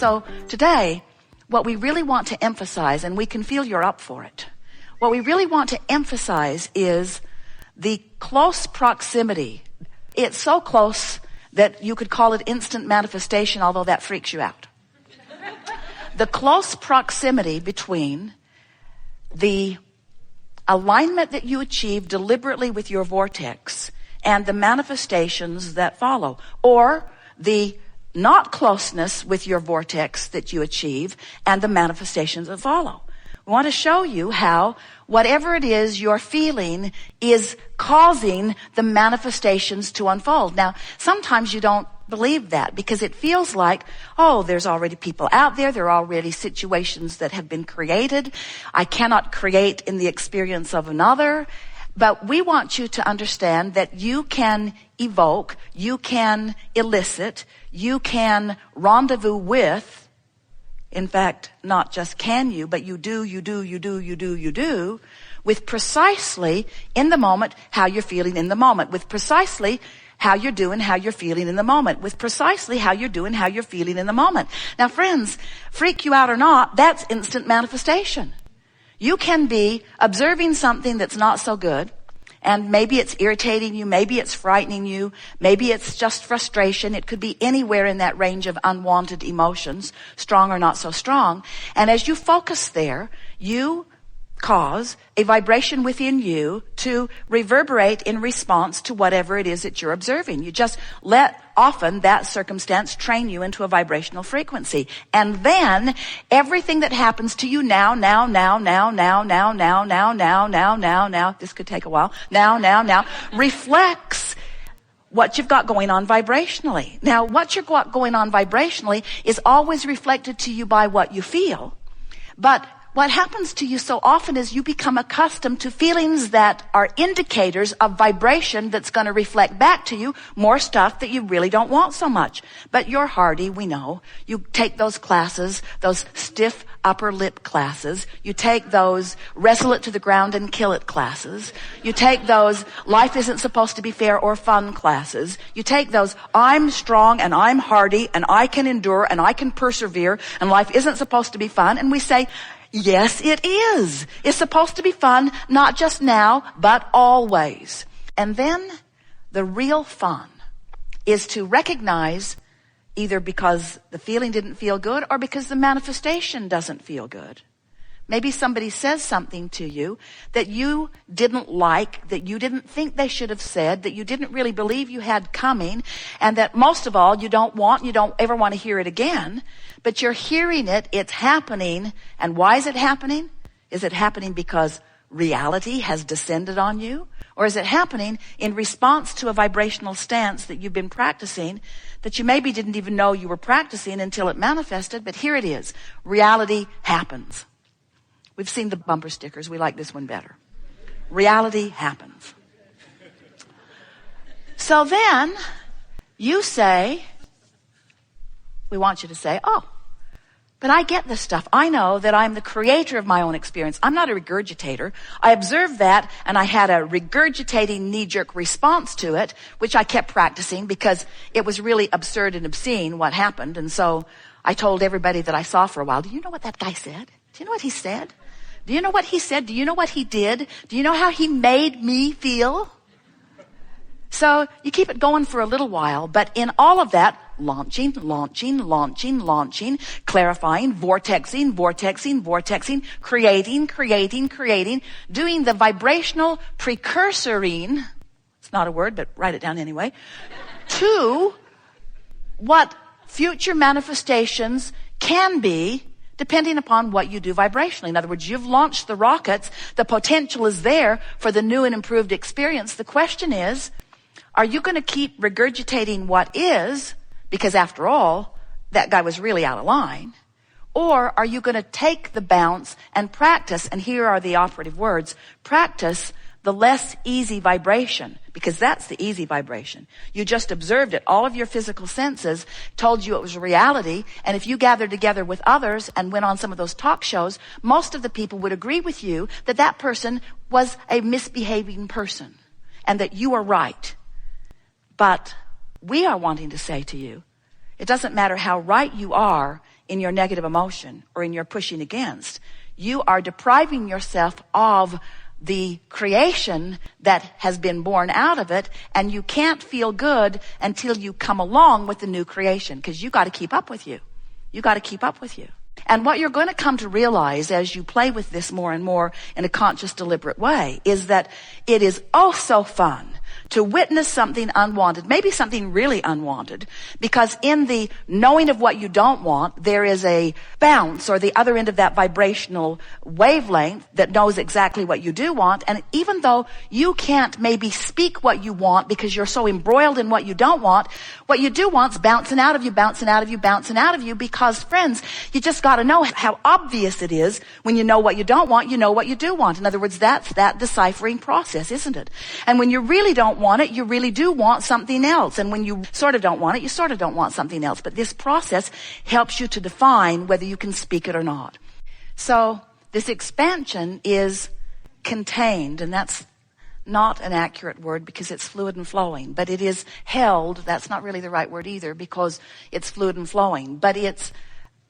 So today, what we really want to emphasize, and we can feel you're up for it, what we really want to emphasize is the close proximity. It's so close that you could call it instant manifestation, although that freaks you out. The close proximity between the alignment that you achieve deliberately with your vortex and the manifestations that follow, or the not closeness with your vortex that you achieve and the manifestations that follow. We want to show you how whatever it is you're feeling is causing the manifestations to unfold. Now, sometimes you don't believe that because it feels like, oh, there's already people out there. There are already situations that have been created. I cannot create in the experience of another. But we want you to understand that you can evoke, you can elicit, you can rendezvous with, in fact, not just can you, but you do, with precisely in the moment how you're feeling in the moment, with precisely how you're doing, how you're feeling in the moment, with precisely how you're doing, how you're feeling in the moment. Now, friends, freak you out or not, that's instant manifestation. You can be observing something that's not so good, and maybe it's irritating you, maybe it's frightening you, maybe it's just frustration. It could be anywhere in that range of unwanted emotions, strong or not so strong. And as you focus there, you cause a vibration within you to reverberate in response to whatever it is that you're observing. You just let often that circumstance train you into a vibrational frequency. And then everything that happens to you now, this could take a while, now, reflects what you've got going on vibrationally. Now, what you've got going on vibrationally is always reflected to you by what you feel. But what happens to you so often is you become accustomed to feelings that are indicators of vibration that's going to reflect back to you more stuff that you really don't want so much. But you're hardy, we know. You take those classes, those stiff upper lip classes. You take those wrestle it to the ground and kill it classes. You take those life isn't supposed to be fair or fun classes. You take those I'm strong and I'm hardy and I can endure and I can persevere and life isn't supposed to be fun. And we say, yes, it is. It's supposed to be fun, not just now, but always. And then the real fun is to recognize either because the feeling didn't feel good or because the manifestation doesn't feel good. Maybe somebody says something to you that you didn't like, that you didn't think they should have said, that you didn't really believe you had coming, and that most of all you don't ever want to hear it again. But you're hearing it, it's happening. And why is it happening? Is it happening because reality has descended on you? Or is it happening in response to a vibrational stance that you've been practicing that you maybe didn't even know you were practicing until it manifested? But here it is. Reality happens. We've seen the bumper stickers. We like this one better. Reality happens. So then you say, we want you to say, oh, but I get this stuff. I know that I'm the creator of my own experience. I'm not a regurgitator. I observed that and I had a regurgitating knee-jerk response to it, which I kept practicing because it was really absurd and obscene what happened. And so I told everybody that I saw for a while, do you know what that guy said? Do you know what he said? Do you know what he said? Do you know what he did? Do you know how he made me feel? So you keep it going for a little while, but in all of that, launching, clarifying, vortexing, creating, doing the vibrational precursoring, it's not a word, but write it down anyway, to what future manifestations can be depending upon what you do vibrationally. In other words, you've launched the rockets. The potential is there for the new and improved experience. The question is, are you going to keep regurgitating what is, because after all, that guy was really out of line? Or are you going to take the bounce and practice, and here are the operative words, practice the less easy vibration, because that's the easy vibration. You just observed it. All of your physical senses told you it was reality. And if you gathered together with others and went on some of those talk shows, most of the people would agree with you that that person was a misbehaving person and that you are right. But we are wanting to say to you, it doesn't matter how right you are in your negative emotion or in your pushing against, you are depriving yourself of the creation that has been born out of it, and you can't feel good until you come along with the new creation, because you got to keep up with you. You got to keep up with you. And what you're going to come to realize as you play with this more and more in a conscious, deliberate way is that it is oh so fun to witness something unwanted, maybe something really unwanted, because in the knowing of what you don't want, there is a bounce or the other end of that vibrational wavelength that knows exactly what you do want. And even though you can't maybe speak what you want because you're so embroiled in what you don't want, what you do want's bouncing out of you, bouncing out of you, bouncing out of you, because friends, you just got to know how obvious it is when you know what you don't want, you know what you do want. In other words, that's that deciphering process, isn't it? And when you really don't want it, you really do want something else. And when you sort of don't want it, you sort of don't want something else. But this process helps you to define whether you can speak it or not. So this expansion is contained, and that's not an accurate word because it's fluid and flowing, but it is held. That's not really the right word either because it's fluid and flowing, but it's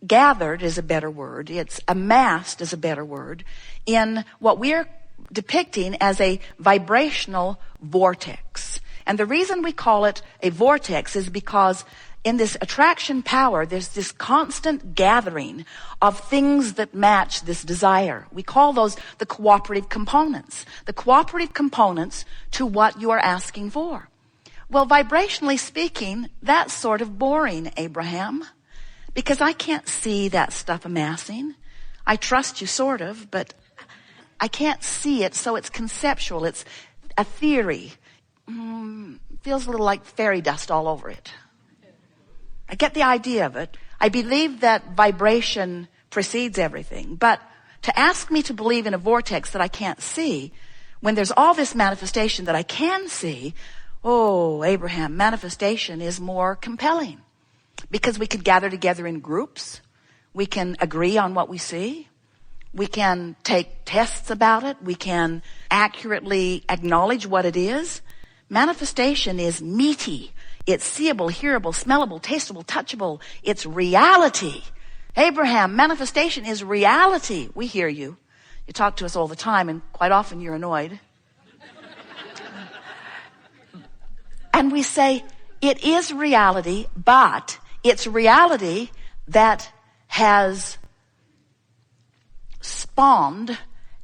gathered is a better word. It's amassed is a better word in what we're depicting as a vibrational vortex. And the reason we call it a vortex is because in this attraction power, there's this constant gathering of things that match this desire. We call those the cooperative components. The cooperative components to what you are asking for. Well, vibrationally speaking, that's sort of boring, Abraham, because I can't see that stuff amassing. I trust you sort of, but I can't see it, so it's conceptual. It's a theory. Feels a little like fairy dust all over it. I get the idea of it. I believe that vibration precedes everything. But to ask me to believe in a vortex that I can't see, when there's all this manifestation that I can see, oh, Abraham, manifestation is more compelling. Because we can gather together in groups. We can agree on what we see. We can take tests about it. We can accurately acknowledge what it is. Manifestation is meaty. It's seeable, hearable, smellable, tasteable, touchable. It's reality. Abraham, manifestation is reality. We hear you. You talk to us all the time, and quite often you're annoyed. And we say, it is reality, but it's reality that has spawned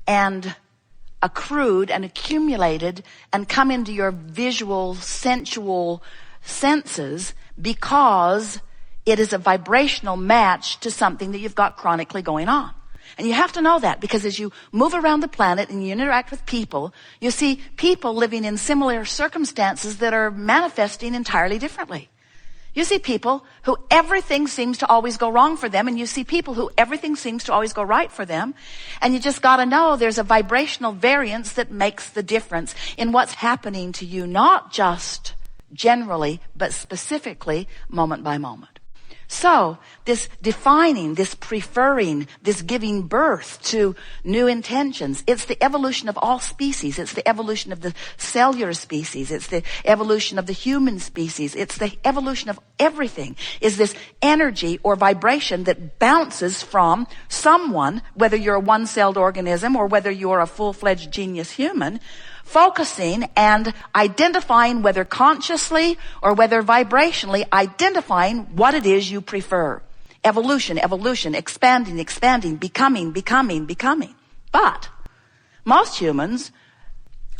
and accrued and accumulated and come into your visual, sensual senses because it is a vibrational match to something that you've got chronically going on. And you have to know that because as you move around the planet and you interact with people, you see people living in similar circumstances that are manifesting entirely differently. You see people who everything seems to always go wrong for them, and you see people who everything seems to always go right for them. And you just got to know there's a vibrational variance that makes the difference in what's happening to you, not just generally, but specifically moment by moment. So this defining, this preferring, this giving birth to new intentions, it's the evolution of all species. It's the evolution of the cellular species. It's the evolution of the human species. It's the evolution of everything, is this energy or vibration that bounces from someone, whether you're a one-celled organism or whether you're a full-fledged genius human, focusing and identifying, whether consciously or whether vibrationally, identifying what it is you prefer. Evolution, evolution, expanding, expanding, becoming, becoming, becoming. But most humans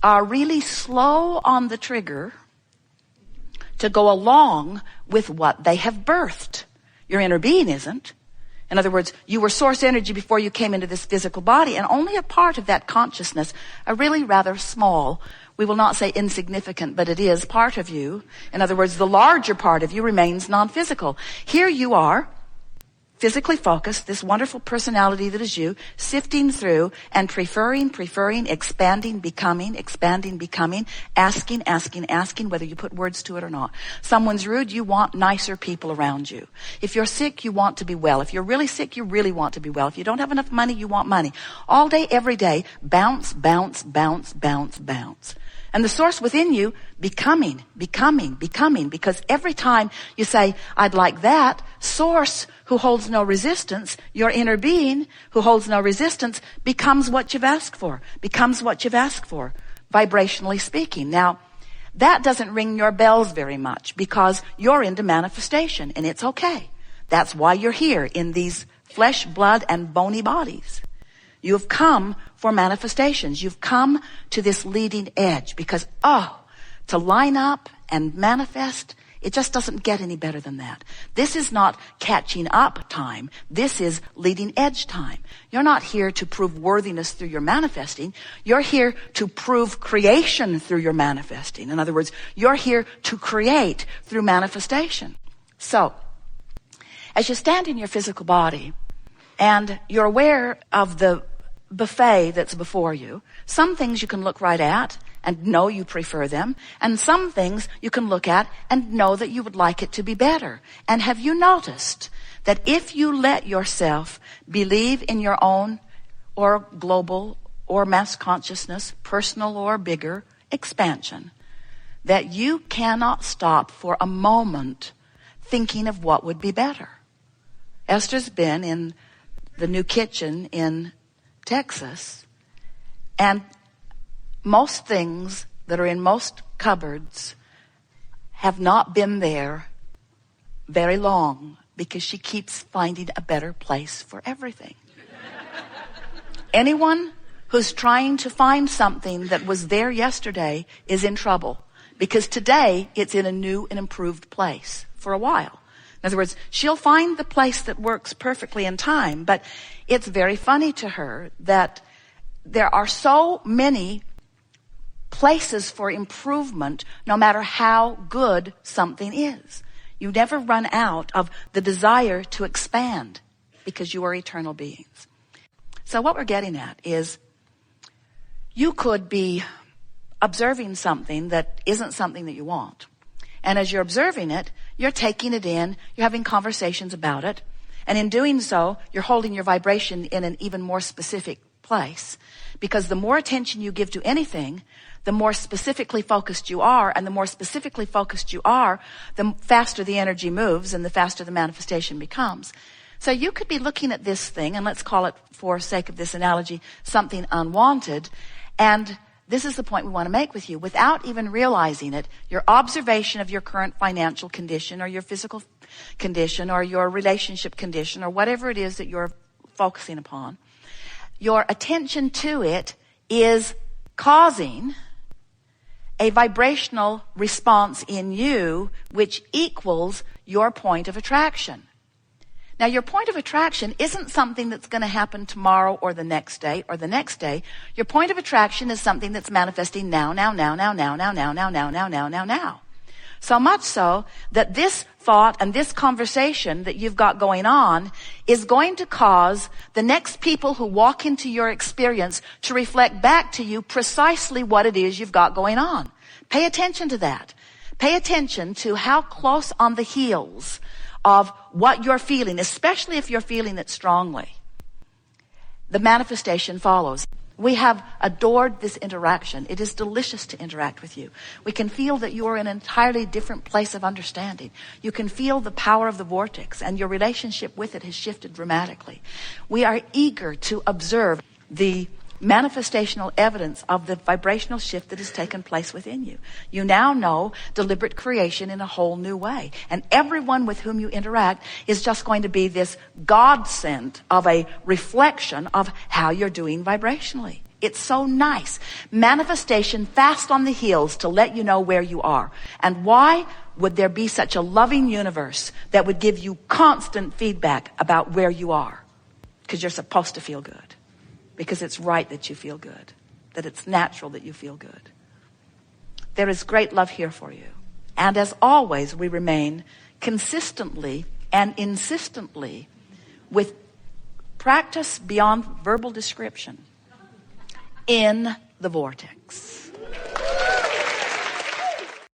are really slow on the trigger to go along with what they have birthed. Your inner being isn't. In other words, you were source energy before you came into this physical body, and only a part of that consciousness, a really rather small, we will not say insignificant, but it is part of you. In other words, the larger part of you remains non-physical. Here you are, physically focused, this wonderful personality that is you, sifting through and preferring, expanding, becoming, asking, whether you put words to it or not. Someone's rude, you want nicer people around you. If you're sick, you want to be well. If you're really sick, you really want to be well. If you don't have enough money, you want money. All day, every day, bounce, bounce, bounce, bounce, bounce. And the source within you becoming, because every time you say, I'd like that, source who holds no resistance, your inner being who holds no resistance, becomes what you've asked for, vibrationally speaking. Now, that doesn't ring your bells very much because you're into manifestation, and it's okay. That's why you're here in these flesh, blood, and bony bodies. You have come for manifestations. You've come to this leading edge because, to line up and manifest, it just doesn't get any better than that. This is not catching up time. This is leading edge time. You're not here to prove worthiness through your manifesting. You're here to prove creation through your manifesting. In other words, you're here to create through manifestation. So, as you stand in your physical body and you're aware of the buffet that's before you, some things you can look right at and know you prefer them, and some things you can look at and know that you would like it to be better. And have you noticed that if you let yourself believe in your own or global or mass consciousness, personal or bigger expansion, that you cannot stop for a moment thinking of what would be better? Esther's been in the new kitchen in Texas, and most things that are in most cupboards have not been there very long because she keeps finding a better place for everything. Anyone who's trying to find something that was there yesterday is in trouble because today it's in a new and improved place for a while. In other words, she'll find the place that works perfectly in time, but it's very funny to her that there are so many places for improvement no matter how good something is. You never run out of the desire to expand because you are eternal beings. So what we're getting at is you could be observing something that isn't something that you want. And as you're observing it, you're taking it in, you're having conversations about it, and in doing so, you're holding your vibration in an even more specific place. Because the more attention you give to anything, the more specifically focused you are, and the more specifically focused you are, the faster the energy moves and the faster the manifestation becomes. So you could be looking at this thing, and let's call it, for sake of this analogy, something unwanted, and this is the point we want to make with you. Without even realizing it, your observation of your current financial condition or your physical condition or your relationship condition or whatever it is that you're focusing upon, your attention to it is causing a vibrational response in you which equals your point of attraction. Now, your point of attraction isn't something that's going to happen tomorrow or the next day or the next day. Your point of attraction is something that's manifesting now. So much so that this thought and this conversation that you've got going on is going to cause the next people who walk into your experience to reflect back to you precisely what it is you've got going on. Pay attention to that. Pay attention to how close on the heels of what you're feeling, especially if you're feeling it strongly, the manifestation follows. We have adored this interaction. It is delicious to interact with you. We can feel that you are in an entirely different place of understanding. You can feel the power of the vortex, and your relationship with it has shifted dramatically. We are eager to observe the manifestational evidence of the vibrational shift that has taken place within you. You now know deliberate creation in a whole new way. And everyone with whom you interact is just going to be this godsend of a reflection of how you're doing vibrationally. It's so nice. Manifestation fast on the heels to let you know where you are. And why would there be such a loving universe that would give you constant feedback about where you are? Because you're supposed to feel good. Because it's right that you feel good, that it's natural that you feel good. There is great love here for you. And as always, we remain consistently and insistently with practice beyond verbal description in the vortex.